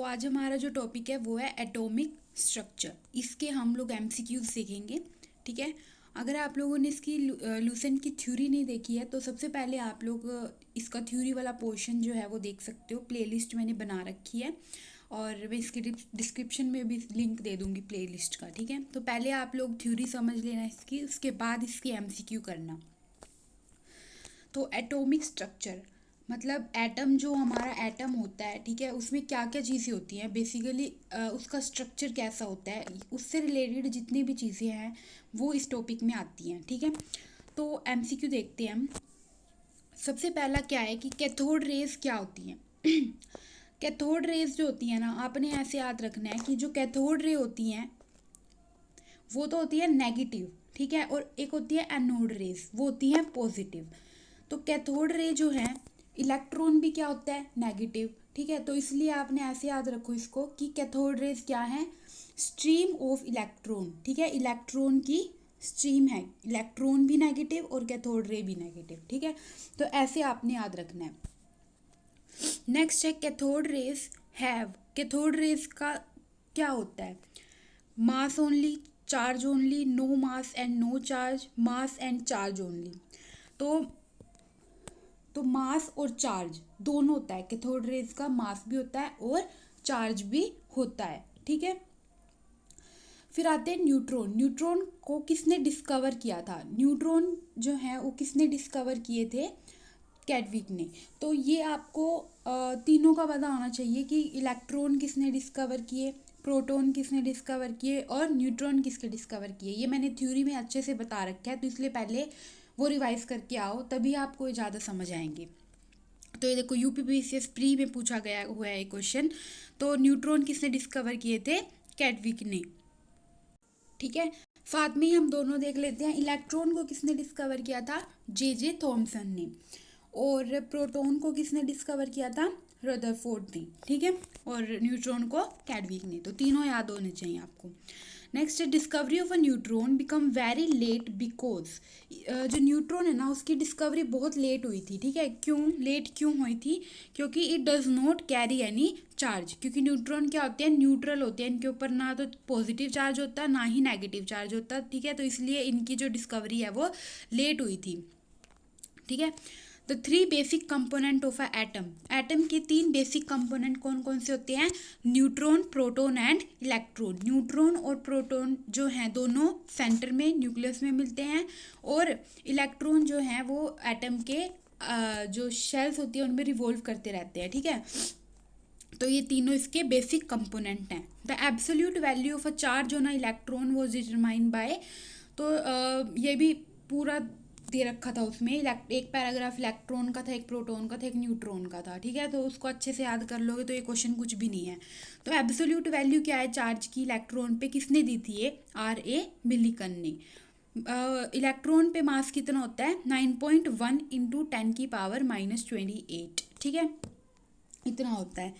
आज हमारा जो टॉपिक है वो है एटॉमिक स्ट्रक्चर। इसके हम लोग एमसीक्यूज देखेंगे। ठीक है। अगर आप लोगों ने इसकी लूसेंट की थ्योरी नहीं देखी है तो सबसे पहले आप लोग इसका थ्योरी वाला पोर्शन जो है वो देख सकते हो। प्लेलिस्ट मैंने बना रखी है और मैं इसके डिस्क्रिप्शन में भी लिंक दे दूँगी प्लेलिस्ट का। ठीक है। तो पहले आप लोग थ्योरी समझ लेना इसकी, उसके बाद इसकी एमसीक्यू करना। तो एटॉमिक स्ट्रक्चर मतलब एटम, जो हमारा एटम होता है, ठीक है, उसमें क्या क्या चीज़ें होती हैं बेसिकली, उसका स्ट्रक्चर कैसा होता है, उससे रिलेटेड जितनी भी चीज़ें हैं वो इस टॉपिक में आती हैं। ठीक है। तो एमसीक्यू देखते हैं हम। सबसे पहला क्या है कि कैथोड रेज क्या होती हैं। कैथोड रेज जो होती है ना, आपने ऐसे याद रखना है कि जो कैथोड रे होती हैं वो तो होती है नेगेटिव, ठीक है, और एक होती है एनोड रेज, वो होती है पॉजिटिव। तो कैथोड रे जो है, इलेक्ट्रॉन भी क्या होता है, नेगेटिव। ठीक है। तो इसलिए आपने ऐसे याद रखो इसको कि कैथोड रेज क्या है, स्ट्रीम ऑफ इलेक्ट्रॉन। ठीक है, इलेक्ट्रॉन की स्ट्रीम है, इलेक्ट्रॉन भी नेगेटिव और कैथोड रे भी नेगेटिव। ठीक है। तो ऐसे आपने याद रखना है। नेक्स्ट है cathode rays have. Cathode rays का क्या होता है, mass only, charge only, no mass and no charge, mass and charge only. तो मास और चार्ज दोनों होता है। कैथोड रेज का मास भी होता है और चार्ज भी होता है। ठीक है। फिर आते हैं न्यूट्रॉन। न्यूट्रॉन को किसने डिस्कवर किया था, न्यूट्रॉन जो है वो किसने डिस्कवर किए थे, कैडविक ने। तो ये आपको तीनों का पता होना चाहिए कि इलेक्ट्रॉन किसने डिस्कवर किए, प्रोटॉन किसने डिस्कवर किए और न्यूट्रॉन किसके डिस्कवर किए। ये मैंने थ्योरी में अच्छे से बता रखा है, तो इसलिए पहले वो रिवाइज करके आओ, तभी आपको ज़्यादा समझ आएंगे। तो ये देखो यूपीपीसीएस प्री में पूछा गया हुआ है क्वेश्चन। तो न्यूट्रॉन किसने डिस्कवर किए थे, कैडविक ने। ठीक है। साथ में ही हम दोनों देख लेते हैं, इलेक्ट्रॉन को किसने डिस्कवर किया था, जे थॉमसन ने, और प्रोटॉन को किसने डिस्कवर किया था, रदरफोर्ड ने। ठीक है। और न्यूट्रॉन को कैडविक ने। तो तीनों याद होने चाहिए आपको। नेक्स्ट है discovery of a neutron become very late because. जो न्यूट्रॉन है ना, उसकी डिस्कवरी बहुत लेट हुई थी। ठीक है। क्यों लेट क्यों हुई थी, क्योंकि it does not carry any charge. क्योंकि न्यूट्रॉन क्या होते हैं, न्यूट्रल होते हैं, इनके ऊपर ना तो पॉजिटिव चार्ज होता है ना ही नेगेटिव चार्ज होता है। ठीक है। तो इसलिए इनकी जो डिस्कवरी है वो लेट हुई थी। ठीक है। The three basic component of a atom. Atom के तीन बेसिक कंपोनेंट कौन कौन से होते हैं, neutron, proton and electron. Neutron और प्रोटॉन जो हैं दोनों सेंटर में न्यूक्लियस में मिलते हैं, और इलेक्ट्रॉन जो हैं वो एटम के जो शेल्स होती है उनमें रिवॉल्व करते रहते हैं। ठीक है। तो ये तीनों इसके बेसिक कंपोनेंट हैं। The absolute value of a charge on a electron was determined by. तो ये भी पूरा दे रखा था उसमें, एक पैराग्राफ इलेक्ट्रॉन का था, एक प्रोटॉन का था, एक न्यूट्रॉन का था। ठीक है। तो उसको अच्छे से याद कर लोगे तो ये क्वेश्चन कुछ भी नहीं है। तो एब्सोल्यूट वैल्यू क्या है चार्ज की इलेक्ट्रॉन पे, किसने दी थी, ये R.A. मिलिकन ने। इलेक्ट्रॉन पे मास कितना होता है, 9.1 इंटू 10⁻⁻28। ठीक है, इतना होता है।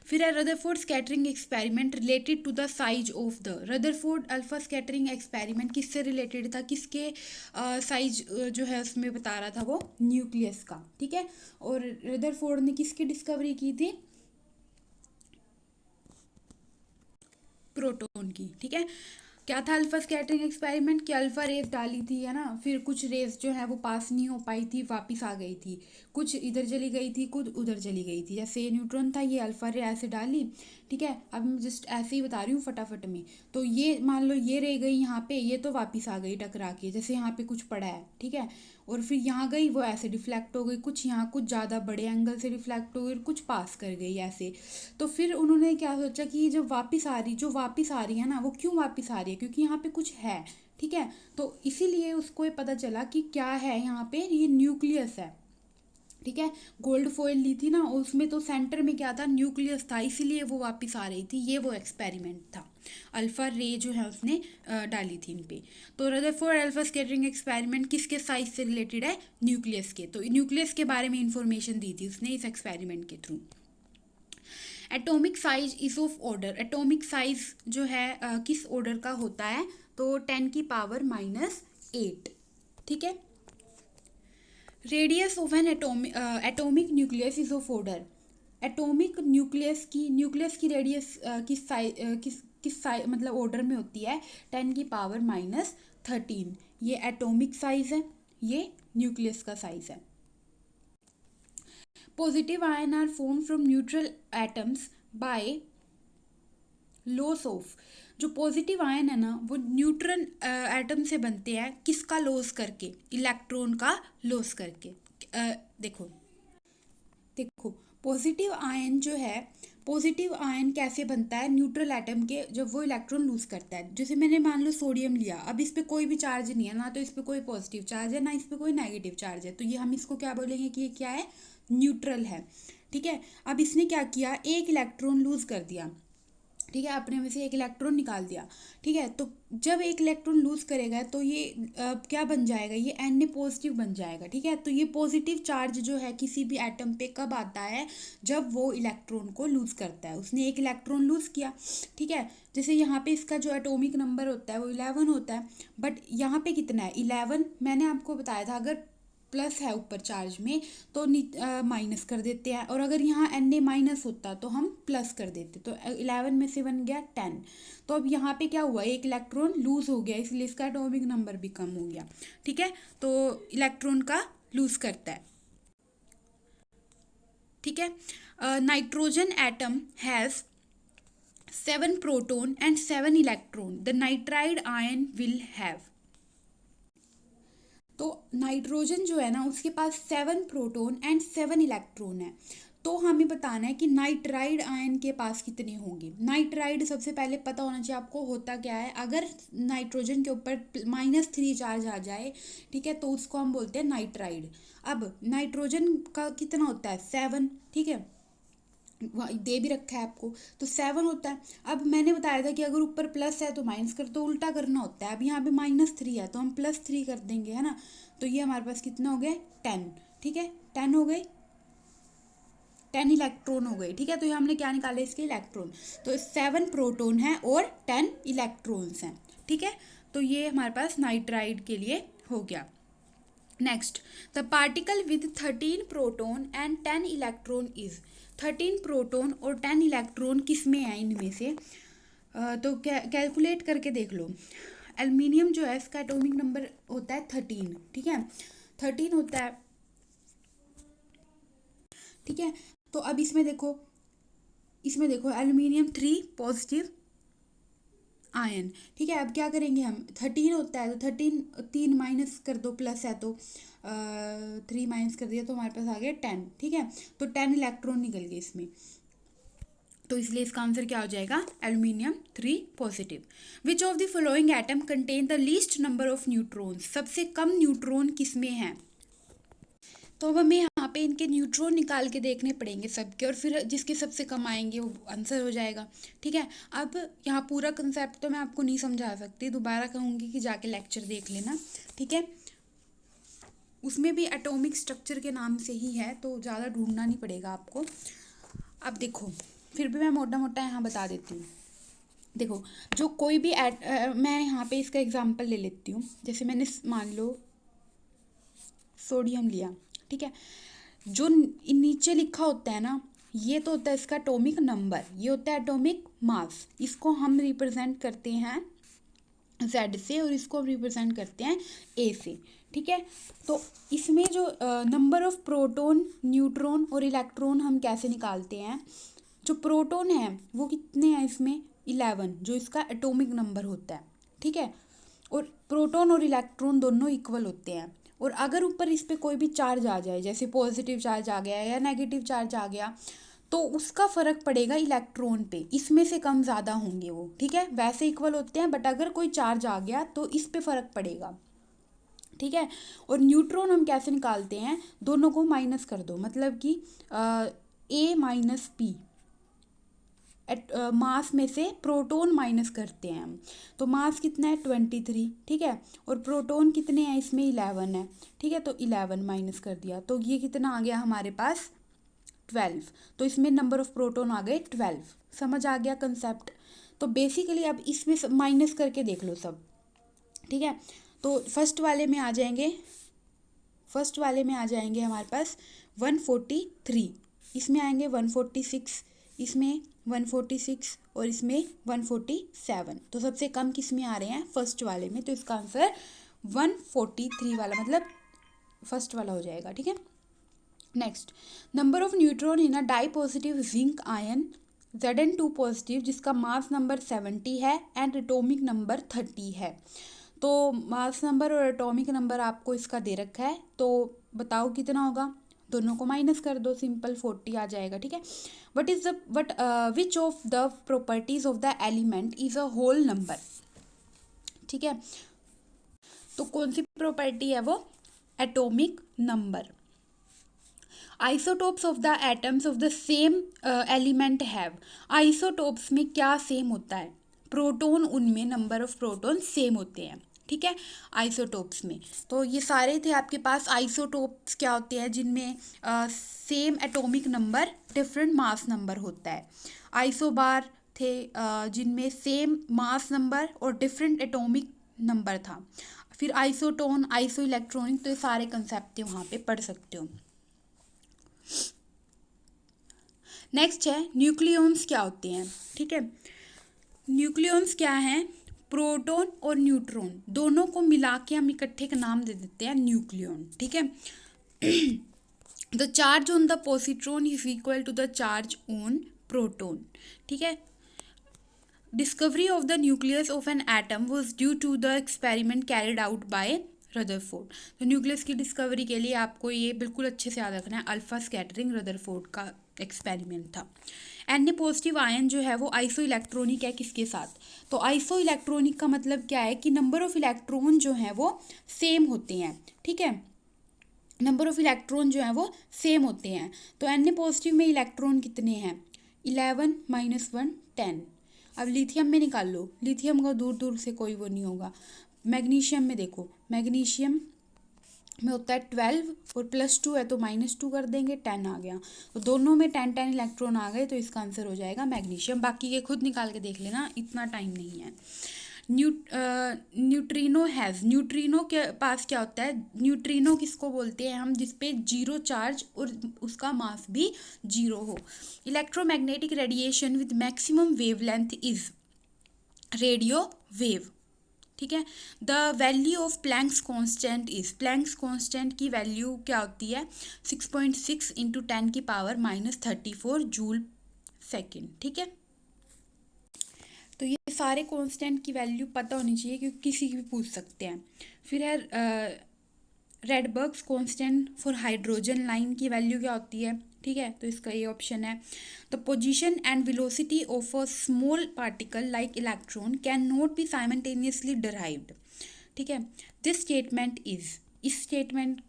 फिर है Rutherford scattering experiment related to the size of the. Rutherford alpha scattering experiment किससे रिलेटेड था, किसके साइज जो है उसमें बता रहा था वो, न्यूक्लियस का। ठीक है। और रदरफोर्ड ने किसकी डिस्कवरी की थी, प्रोटॉन की। ठीक है। क्या था अल्फा स्कैटरिंग एक्सपेरिमेंट, कि अल्फा रेज डाली थी, है ना, फिर कुछ रेज जो है वो पास नहीं हो पाई थी, वापस आ गई थी, कुछ इधर चली गई थी, कुछ उधर चली गई थी। जैसे न्यूट्रॉन था, ये अल्फा रे ऐसे डाली। ठीक है। अब मैं जस्ट ऐसे ही बता रही हूँ फटाफट में। तो ये मान लो ये रह गई यहाँ पे, ये तो वापस आ गई टकरा के, जैसे यहाँ पे कुछ पड़ा है। ठीक है। और फिर यहाँ गई, वो ऐसे डिफ्लेक्ट हो गई, कुछ यहाँ कुछ ज़्यादा बड़े एंगल से डिफ्लेक्ट हो गई, कुछ पास कर गई ऐसे। तो फिर उन्होंने क्या सोचा कि जब वापस आ रही, जो वापस आ रही है ना, वो क्यों वापस आ रही है, क्योंकि यहाँ पे कुछ है। ठीक है। तो इसीलिए उसको ये पता चला कि क्या है यहाँ पे, ये न्यूक्लियस है। ठीक है। गोल्ड फॉइल ली थी ना, उसमें तो सेंटर में क्या था, न्यूक्लियस था, इसीलिए वो वापस आ रही थी। ये वो एक्सपेरिमेंट था, अल्फा रे जो है उसने डाली थी इन पे। तो रदरफोर्ड अल्फा स्कैटरिंग एक्सपेरिमेंट किसके साइज से रिलेटेड है, न्यूक्लियस के। तो न्यूक्लियस के बारे में इंफॉर्मेशन दी थी उसने इस एक्सपेरिमेंट के through. Atomic size is of order. Atomic size जो है किस ऑर्डर का होता है, तो 10⁻⁻8। ठीक है। Radius of N atomic nucleus is of order. Atomic nucleus की रेडियस किस साइज मतलब ऑर्डर में होती है, 10⁻⁻13। ये एटॉमिक साइज है, ये न्यूक्लियस का साइज है। Positive ion are form from neutral atoms by loss of. जो पॉजिटिव आयन है ना वो न्यूट्रल एटम से बनते हैं, किसका लॉस करके, इलेक्ट्रॉन का लॉस करके। देखो देखो पॉजिटिव आयन जो है, पॉजिटिव आयन कैसे बनता है, न्यूट्रल एटम के जब वो इलेक्ट्रॉन लूज करता है। जैसे मैंने मान लो सोडियम लिया, अब इस पर कोई भी चार्ज नहीं है ना, तो इस पर कोई पॉजिटिव चार्ज है ना इस पर कोई नेगेटिव चार्ज है, तो ये हम इसको क्या बोलेंगे कि ये क्या है, न्यूट्रल है। ठीक है, अब इसने क्या किया, एक इलेक्ट्रॉन लूज कर दिया। ठीक है, अपने में से एक इलेक्ट्रॉन निकाल दिया। ठीक है, तो जब एक इलेक्ट्रॉन लूज करेगा तो ये क्या बन जाएगा, ये Na पॉजिटिव बन जाएगा। ठीक है, तो ये पॉजिटिव चार्ज जो है किसी भी एटम पे कब आता है, जब वो इलेक्ट्रॉन को लूज करता है। उसने एक इलेक्ट्रॉन लूज किया। ठीक है, जैसे यहाँ पे इसका जो एटॉमिक नंबर होता है वो 11 होता है, बट यहाँ पे कितना है 11। मैंने आपको बताया था अगर प्लस है ऊपर चार्ज में तो माइनस कर देते हैं, और अगर यहाँ Na माइनस होता तो हम प्लस कर देते, तो 11 में से बन गया 10। तो अब यहाँ पे क्या हुआ, एक इलेक्ट्रॉन लूज हो गया, इसलिए इसका एटॉमिक नंबर भी कम हो गया। ठीक है, तो इलेक्ट्रॉन का लूज करता है। ठीक है, nitrogen atom has 7 proton and 7 electron, the nitride ion will have. तो नाइट्रोजन जो है ना उसके पास 7 प्रोटॉन एंड 7 इलेक्ट्रॉन है। तो हमें बताना है कि नाइट्राइड आयन के पास कितने होंगे। नाइट्राइड सबसे पहले पता होना चाहिए आपको होता क्या है। अगर नाइट्रोजन के ऊपर -3 चार्ज आ जाए, ठीक है, तो उसको हम बोलते हैं नाइट्राइड। अब नाइट्रोजन का कितना होता है 7। ठीक है, दे भी रखा है आपको, तो 7 होता है। अब मैंने बताया था कि अगर ऊपर प्लस है तो माइनस कर, तो उल्टा करना होता है। अब यहाँ पे -3 है तो हम +3 कर देंगे, है ना। तो ये हमारे पास कितना हो गया 10। ठीक है, 10 हो गए, 10 इलेक्ट्रॉन हो गए। ठीक है, तो ये हमने क्या निकाले इसके इलेक्ट्रॉन। तो 7 प्रोटॉन है और 10 इलेक्ट्रॉन्स हैं। ठीक है, तो ये हमारे पास नाइट्राइड के लिए हो गया। Next, the particle with 13 proton and 10 electron is. 13 proton और 10 इलेक्ट्रॉन किस में है इनमें से, तो कैलकुलेट करके देख लो। एल्युमिनियम जो है इसका एटॉमिक नंबर होता है 13। ठीक है, 13 होता है। ठीक है, तो अब इसमें देखो एल्युमिनियम 3 पॉजिटिव आयन। ठीक है, अब क्या करेंगे हम, 13 होता है तो 13 3 माइनस कर दो, प्लस है तो 3 माइनस कर दिया तो हमारे पास आ गया 10। ठीक है, तो 10 इलेक्ट्रॉन निकल गए इसमें, तो इसलिए इसका आंसर क्या हो जाएगा, aluminium 3 positive. Which of the following atom contain the least number of neutron. सबसे कम न्यूट्रॉन किस में है। तो अब हमें यहाँ पे इनके न्यूट्रॉन निकाल के देखने पड़ेंगे सबके, और फिर जिसके सबसे कम आएंगे वो आंसर हो जाएगा। ठीक है, अब यहाँ पूरा कंसेप्ट तो मैं आपको नहीं समझा सकती, दोबारा कहूँगी कि जाके लेक्चर देख लेना। ठीक है, उसमें भी एटॉमिक स्ट्रक्चर के नाम से ही है, तो ज़्यादा ढूंढना नहीं पड़ेगा आपको। अब देखो, फिर भी मैं मोटा मोटा यहाँ बता देती हूँ। देखो, जो कोई भी मैं यहाँ पे इसका एग्जांपल ले लेती हूँ। जैसे मैंने मान लो सोडियम लिया। ठीक है, जो नीचे लिखा होता है ना, ये तो होता है इसका एटॉमिक नंबर, ये होता है एटॉमिक मास। इसको हम रिप्रेजेंट करते हैं Z से, और इसको हम रिप्रेजेंट करते हैं A से। ठीक है, तो इसमें जो नंबर ऑफ प्रोटॉन, न्यूट्रॉन और इलेक्ट्रॉन हम कैसे निकालते हैं। जो प्रोटॉन है वो कितने हैं इसमें 11, जो इसका एटॉमिक नंबर होता है। ठीक है, और प्रोटॉन और इलेक्ट्रॉन दोनों इक्वल होते हैं। और अगर ऊपर इस पर कोई भी चार्ज आ जाए, जैसे पॉजिटिव चार्ज आ गया या नेगेटिव चार्ज आ गया, तो उसका फ़र्क पड़ेगा इलेक्ट्रॉन पे, इसमें से कम ज़्यादा होंगे वो। ठीक है, वैसे इक्वल होते हैं, बट अगर कोई चार्ज आ गया तो इस पे फ़र्क पड़ेगा। ठीक है, और न्यूट्रॉन हम कैसे निकालते हैं, दोनों को माइनस कर दो, मतलब कि A माइनस P, मास में से प्रोटॉन माइनस करते हैं हम, तो मास कितना है 23। ठीक है, और प्रोटॉन कितने हैं इसमें 11 है। ठीक है, तो 11 माइनस कर दिया, तो ये कितना आ गया हमारे पास 12। तो इसमें नंबर ऑफ प्रोटॉन आ गए 12। समझ आ गया कंसेप्ट। तो बेसिकली अब इसमें माइनस करके देख लो सब। ठीक है, तो फर्स्ट वाले में आ जाएंगे हमारे पास 143, इसमें आएंगे 146, इसमें 146 और इसमें 147। तो सबसे कम किस में आ रहे हैं, फर्स्ट वाले में। तो इसका आंसर 143 वाला मतलब फर्स्ट वाला हो जाएगा, ठीक है। Next, number of neutron in a di positive zinc ion Zn2 positive जिसका मास नंबर 70 है एंड एटॉमिक नंबर 30 है। तो मास नंबर और एटॉमिक नंबर आपको इसका दे रखा है, तो बताओ कितना होगा, दोनों को माइनस कर दो, सिंपल 40 आ जाएगा, ठीक है। Which of the properties of the element is a whole number, ठीक है। तो कौन सी प्रॉपर्टी है वो, atomic number. Isotopes of the atoms of the same element have, isotopes में क्या सेम होता है, प्रोटॉन, उनमें नंबर ऑफ प्रोटॉन सेम होते हैं, ठीक है, आइसोटोप्स में। तो ये सारे थे आपके पास आइसोटोप्स क्या होते हैं जिनमें same atomic number different mass number होता है। आइसोबार थे जिनमें सेम मास नंबर और डिफरेंट एटॉमिक नंबर था। फिर आइसोटोन, आइसो इलेक्ट्रॉनिक, तो ये सारे कंसेप्ट वहाँ पे पढ़ सकते हो। नेक्स्ट है न्यूक्लियॉन्स क्या होते हैं, ठीक है। न्यूक्लियॉन्स क्या हैं, प्रोटॉन और न्यूट्रॉन दोनों को मिला के हम इकट्ठे का नाम दे देते हैं न्यूक्लियॉन, ठीक है। The charge on the positron is equal to the charge on proton, ठीक है। Discovery of the nucleus of an atom was due to the experiment carried out by Rutherford. तो न्यूक्लियस की डिस्कवरी के लिए आपको ये बिल्कुल अच्छे से याद रखना है, अल्फा स्कैटरिंग रदरफोर्ड का एक्सपेरिमेंट था। एन पॉजिटिव आयन जो है वो आइसो इलेक्ट्रॉनिक है किसके साथ, तो आइसो इलेक्ट्रॉनिक का मतलब क्या है कि नंबर ऑफ इलेक्ट्रॉन जो है वो सेम होते हैं, ठीक है, नंबर ऑफ इलेक्ट्रॉन जो है वो सेम होते हैं। तो एन पॉजिटिव में इलेक्ट्रॉन कितने हैं, 11 - 1 10। अब लिथियम में निकाल लो, लिथियम का दूर दूर से कोई वो नहीं होगा। मैग्नीशियम में देखो, मैग्नीशियम में होता है 12 और +2 है तो -2 कर देंगे, 10 आ गया। तो दोनों में 10 इलेक्ट्रॉन आ गए, तो इसका आंसर हो जाएगा मैग्नीशियम। बाकी के खुद निकाल के देख लेना, इतना टाइम नहीं है। न्यूट्रिनो हैज़, न्यूट्रिनो के पास क्या होता है, न्यूट्रिनो किसको बोलते हैं हम, जिसपे 0 चार्ज और उसका मास भी 0 हो। Electromagnetic radiation with maximum wavelength is radio wave, ठीक है। The value of Planck's constant is, Planck's constant की वैल्यू क्या होती है, 6.6 × 10⁻34 जूल सेकेंड, ठीक है। तो ये सारे कांस्टेंट की वैल्यू पता होनी चाहिए क्योंकि किसी की भी पूछ सकते हैं। फिर है रेडबर्ग्स कांस्टेंट फॉर हाइड्रोजन लाइन की वैल्यू क्या होती है, ठीक है, तो इसका ये ऑप्शन है। The position and velocity of a small particle like electron can not B simultaneously derived, ठीक है। दिस स्टेटमेंट इज, इस स्टेटमेंट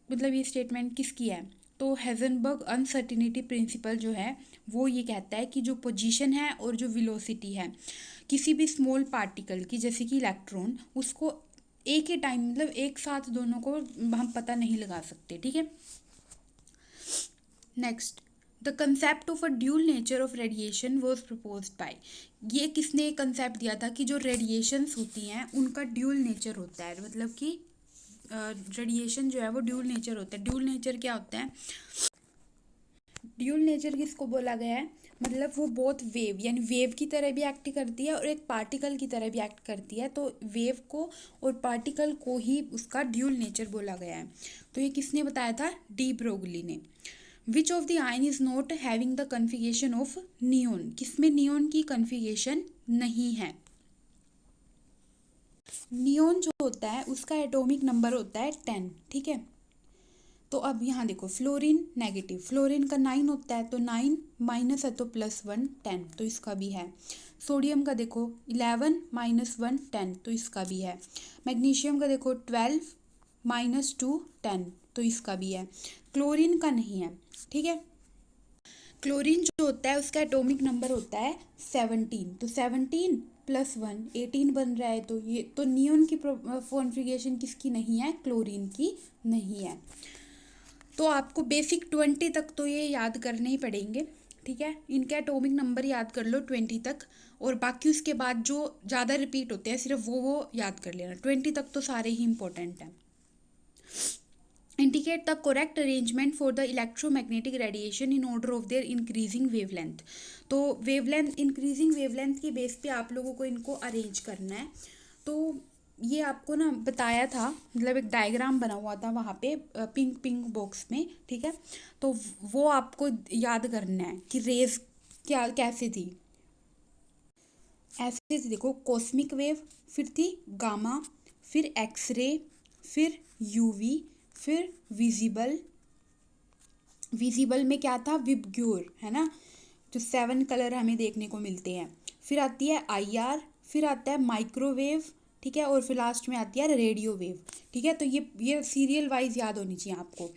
मतलब ये स्टेटमेंट किसकी है, तो हेजनबर्ग अनसर्टिनिटी प्रिंसिपल जो है वो ये कहता है कि जो पोजीशन है और जो वेलोसिटी है किसी भी स्मॉल पार्टिकल की, जैसे कि इलेक्ट्रॉन, उसको एक ही टाइम मतलब एक साथ दोनों को हम पता नहीं लगा सकते, ठीक है। Next, the concept of a dual nature of radiation was proposed by, ये किसने कंसेप्ट दिया था कि जो रेडिएशंस होती हैं उनका ड्यूल नेचर होता है, मतलब कि रेडिएशन जो है वो ड्यूल नेचर होता है। ड्यूल नेचर क्या होता है, ड्यूल नेचर किसको बोला गया है, मतलब वो बहुत वेव यानी वेव की तरह भी एक्ट करती है और एक पार्टिकल की तरह भी एक्ट करती है, तो वेव को और पार्टिकल को ही उसका ड्यूल नेचर बोला गया है। तो ये किसने बताया था, डी ब्रोगली ने। विच of the ion is not having the configuration of neon, किसमें नियोन की कन्फिगरेशन नहीं है। नियोन जो होता है उसका एटॉमिक नंबर होता है 10, ठीक है। तो अब यहाँ देखो, फ्लोरीन नेगेटिव, फ्लोरीन का 9 होता है तो 9 माइनस है तो +1 10, तो इसका भी है। सोडियम का देखो 11 - 1 10, तो इसका भी है। मैग्नीशियम का देखो 12 - 2 10, तो इसका भी है। क्लोरीन का नहीं है, ठीक है। क्लोरीन जो होता है उसका एटॉमिक नंबर होता है 17, तो 17 + 1 18 बन रहा है, तो ये तो नियोन की कॉन्फ़िगरेशन किसकी नहीं है, क्लोरीन की नहीं है। तो आपको बेसिक 20 तक तो ये याद करने ही पड़ेंगे, ठीक है। इनका एटॉमिक नंबर याद कर लो 20 तक, और बाकी उसके बाद जो ज़्यादा रिपीट होते हैं सिर्फ वो याद कर लेना। 20 तक तो सारे ही इंपॉर्टेंट हैं। indicate the correct arrangement for the electromagnetic radiation in order of their increasing wavelength। तो wavelength, increasing wavelength के बेस पे आप लोगों को इनको अरेंज करना है। तो ये आपको ना बताया था, मतलब एक डायग्राम बना हुआ था वहाँ पे पिंक पिंक बॉक्स में, ठीक है। तो वो आपको याद करना है कि रेज क्या कैसे थी। ऐसे थी, देखो, कॉस्मिक वेव, फिर थी गामा, फिर एक्सरे, फिर यूवी, फिर विजिबल। विजिबल में क्या था, विबग्योर, है ना, जो 7 कलर हमें देखने को मिलते हैं। फिर आती है आईआर, फिर आता है माइक्रोवेव, ठीक है, और फिर लास्ट में आती है रेडियो वेव, ठीक है। तो ये सीरियल वाइज याद होनी चाहिए आपको।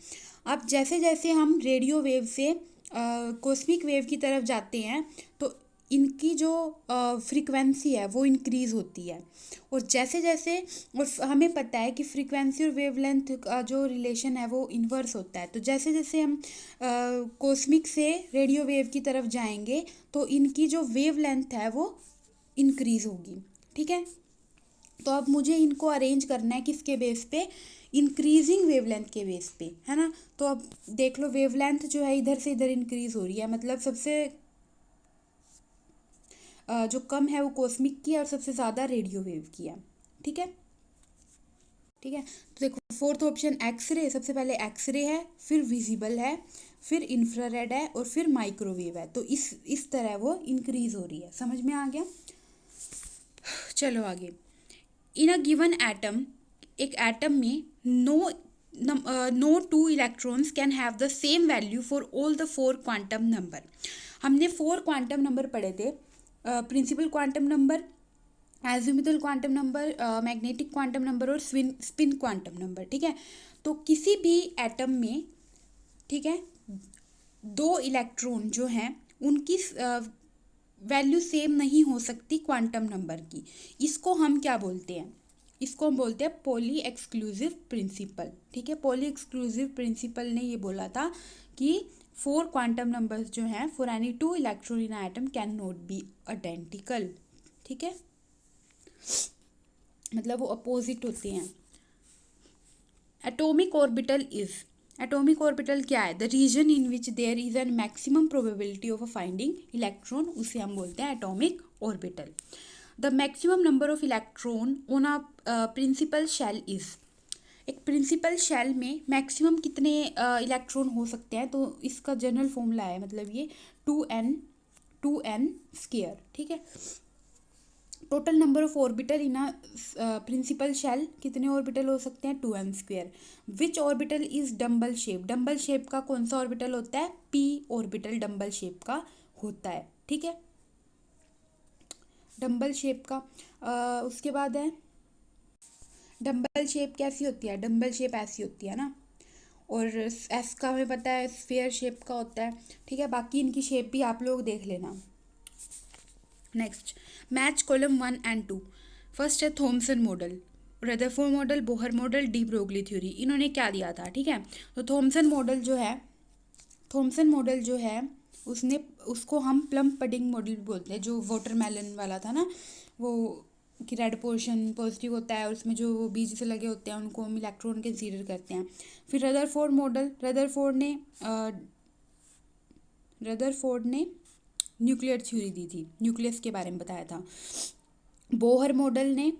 अब जैसे जैसे हम रेडियो वेव से कॉस्मिक वेव की तरफ जाते हैं तो इनकी जो फ्रीक्वेंसी है वो इंक्रीज़ होती है। और जैसे जैसे, और हमें पता है कि फ्रीक्वेंसी और वेवलेंथ का जो रिलेशन है वो इन्वर्स होता है। तो जैसे जैसे हम कॉस्मिक से रेडियो वेव की तरफ जाएंगे तो इनकी जो वेवलेंथ है वो इंक्रीज़ होगी, ठीक है। तो अब मुझे इनको अरेंज करना है किसके बेस पे, इंक्रीजिंग वेवलेंथ के बेस पे, है ना। तो अब देख लो, वेवलेंथ जो है इधर से इधर इंक्रीज हो रही है, मतलब सबसे जो कम है वो कॉस्मिक की है और सबसे ज़्यादा रेडियो वेव की है, ठीक है। ठीक है, तो देखो फोर्थ ऑप्शन एक्सरे, सबसे पहले एक्सरे है, फिर विजिबल है, फिर इंफ्रारेड है, और फिर माइक्रोवेव है। तो इस तरह वो इंक्रीज हो रही है, समझ में आ गया। चलो आगे। इन अ गिवन एटम, एक एटम में no two electrons can have the same value for all the 4 quantum number. हमने 4 क्वांटम नंबर पढ़े थे, principal quantum number, azimuthal quantum number, magnetic quantum number और स्पिन क्वांटम नंबर, ठीक है। तो किसी भी एटम में, ठीक है, 2 इलेक्ट्रॉन जो हैं उनकी वैल्यू सेम नहीं हो सकती क्वांटम नंबर की। इसको हम क्या बोलते हैं, इसको हम बोलते हैं पॉली एक्सक्लूसिव प्रिंसिपल, ठीक है। पॉली एक्सक्लूसिव प्रिंसिपल ने ये बोला था कि 4 क्वांटम नंबर्स जो हैं, for any 2 electron in atom can not be identical, ठीक है, मतलब वो अपोजिट होते हैं। Atomic orbital is, atomic orbital क्या है, the region in which there is an maximum probability of finding electron, उसे हम बोलते हैं atomic orbital. The maximum number of electron on a principal shell is, एक प्रिंसिपल शेल में maximum कितने electron हो सकते हैं, तो इसका जनरल फॉर्मूला है, मतलब ये 2n स्क्वायर, ठीक है। Total number of orbital in a principal shell, कितने ऑर्बिटल हो सकते हैं, 2n square. Which orbital is dumbbell shape, dumbbell shape का कौन सा ऑर्बिटल होता है, p ऑर्बिटल डम्बल शेप का होता है, ठीक है, डम्बल शेप का। उसके बाद है, डम्बल शेप कैसी होती है, डम्बल शेप ऐसी होती है ना, और एस का हमें पता है स्फीयर शेप का होता है, ठीक है। बाकी इनकी शेप भी आप लोग देख लेना। Next, match column 1 and 2। First है Thomson model, Rutherford model, Bohr model, de Broglie theory. इन्होंने क्या दिया था, ठीक है। तो थॉमसन मॉडल जो है, थॉमसन मॉडल जो है उसने, उसको हम प्लम पडिंग मॉडल बोलते हैं, जो वाटरमेलन वाला था ना, वो कि रेड पोर्शन पॉजिटिव होता है और उसमें जो बीज से लगे होते हैं उनको हम इलेक्ट्रॉन कंसीडर करते हैं। फिर रदरफोर्ड मॉडल, रदरफोर्ड ने न्यूक्लियर थ्योरी दी थी, न्यूक्लियस के बारे में बताया था। बोहर मॉडल ने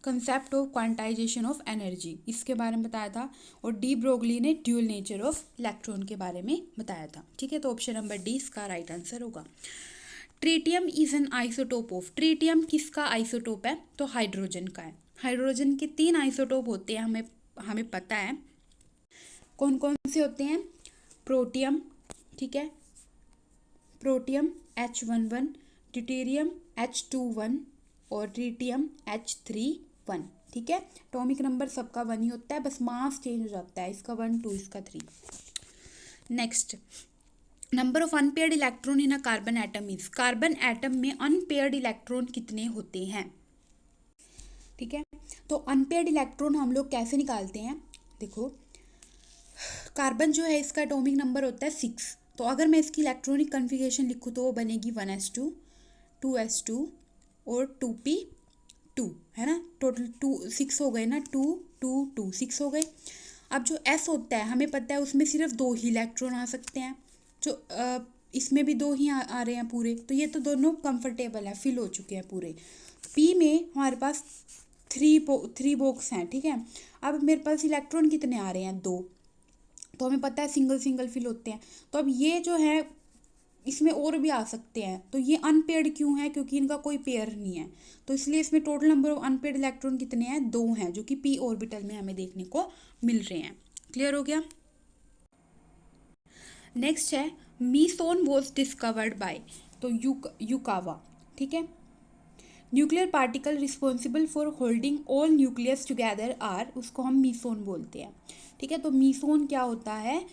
concept of quantization of energy, इसके बारे में बताया था। और डी ब्रोगली ने ड्यूल नेचर ऑफ इलेक्ट्रॉन के बारे में बताया था, ठीक है। तो ऑप्शन नंबर डी इसका राइट आंसर होगा। Tritium is an isotope of, tritium किसका आइसोटोप है, तो हाइड्रोजन का है। हाइड्रोजन के 3 आइसोटोप होते हैं, हमें पता है कौन कौन से होते हैं। प्रोटियम, ठीक है, प्रोटियम H11, ड्यूटेरियम H21 और ट्रीटियम H31, ठीक है। एटॉमिक नंबर सबका 1 ही होता है, बस मास चेंज हो जाता है, इसका 1 2 इसका 3। Next, number of unpaired electron in a carbon atom is, carbon atom में अनपेयर्ड इलेक्ट्रॉन कितने होते हैं, ठीक है। तो अनपेयर्ड इलेक्ट्रॉन हम लोग कैसे निकालते हैं, देखो, कार्बन जो है इसका एटॉमिक नंबर होता है 6। तो अगर मैं इसकी इलेक्ट्रॉनिक कन्फिगरेशन लिखूँ तो वो बनेगी 1s2, 2s2 और 2p2, है ना। टोटल 6 हो गए ना, 2 2 2 6 हो गए। अब जो S होता है हमें पता है उसमें सिर्फ 2 ही इलेक्ट्रॉन आ सकते हैं, जो इसमें भी 2 ही आ रहे हैं पूरे, तो ये तो दोनों कंफर्टेबल है, फिल हो चुके हैं पूरे। P में हमारे पास थ्री बॉक्स हैं, ठीक है। अब मेरे पास इलेक्ट्रॉन कितने आ रहे हैं, 2, तो हमें पता है सिंगल सिंगल फिल होते हैं। तो अब ये जो है इसमें और भी आ सकते हैं, तो ये अनपेयर्ड क्यों है, क्योंकि इनका कोई पेयर नहीं है, तो इसलिए इसमें total number of unpaired electron कितने हैं, 2 हैं, जो कि p ऑर्बिटल में हमें देखने को मिल रहे हैं। क्लियर हो गया। नेक्स्ट है मीसोन वॉज डिस्कवर्ड बाय, तो युकावा, ठीक है। Nuclear particle responsible for holding all nucleus together are, उसको हम मीसोन बोलते हैं, ठीक है। तो मीसोन क्या होता है,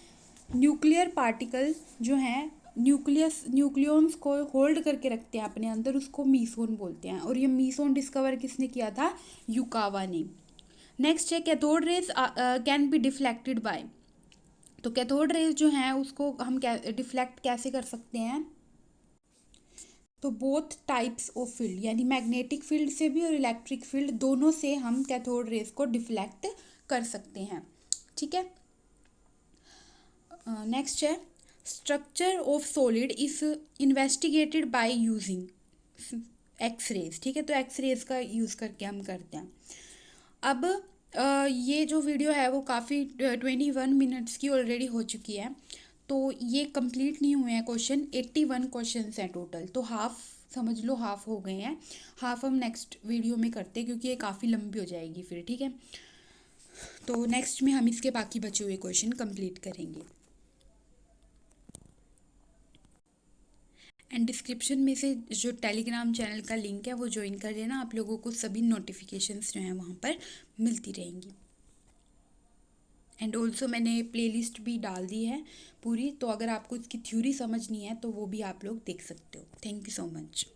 न्यूक्लियर पार्टिकल जो हैं न्यूक्लियॉन्स को होल्ड करके रखते हैं अपने अंदर, उसको मीसोन बोलते हैं। और ये मीसोन डिस्कवर किसने किया था, युकावा ने। नेक्स्ट है cathode raise can be deflected by, तो कैथोड रेज जो हैं उसको हम डिफ्लेक्ट कैसे कर सकते हैं, तो बोथ टाइप्स ऑफ फील्ड, यानी मैग्नेटिक फील्ड से भी और इलेक्ट्रिक फील्ड दोनों से हम कैथोड रेज को डिफ्लेक्ट कर सकते हैं, ठीक है। नेक्स्ट है structure of solid is investigated by using X rays, ठीक है। तो एक्सरेज का यूज़ करके हम करते हैं। अब ये जो वीडियो है वो काफ़ी 21 मिनट्स की ऑलरेडी हो चुकी है, तो ये कंप्लीट नहीं हुए हैं क्वेश्चन, 81 क्वेश्चन हैं टोटल, तो हाफ समझ लो हाफ हो गए हैं। हाफ हम नेक्स्ट वीडियो में करते हैं क्योंकि ये काफ़ी लंबी हो जाएगी फिर, ठीक है। तो नेक्स्ट में हम इसके बाकी बचे हुए क्वेश्चन कंप्लीट करेंगे। एंड डिस्क्रिप्शन में से जो टेलीग्राम चैनल का लिंक है वो ज्वाइन कर लेना, आप लोगों को सभी नोटिफिकेशंस जो हैं वहाँ पर मिलती रहेंगी। एंड ऑल्सो मैंने प्लेलिस्ट भी डाल दी है पूरी, तो अगर आपको इसकी थ्योरी समझनी है तो वो भी आप लोग देख सकते हो। Thank you so much.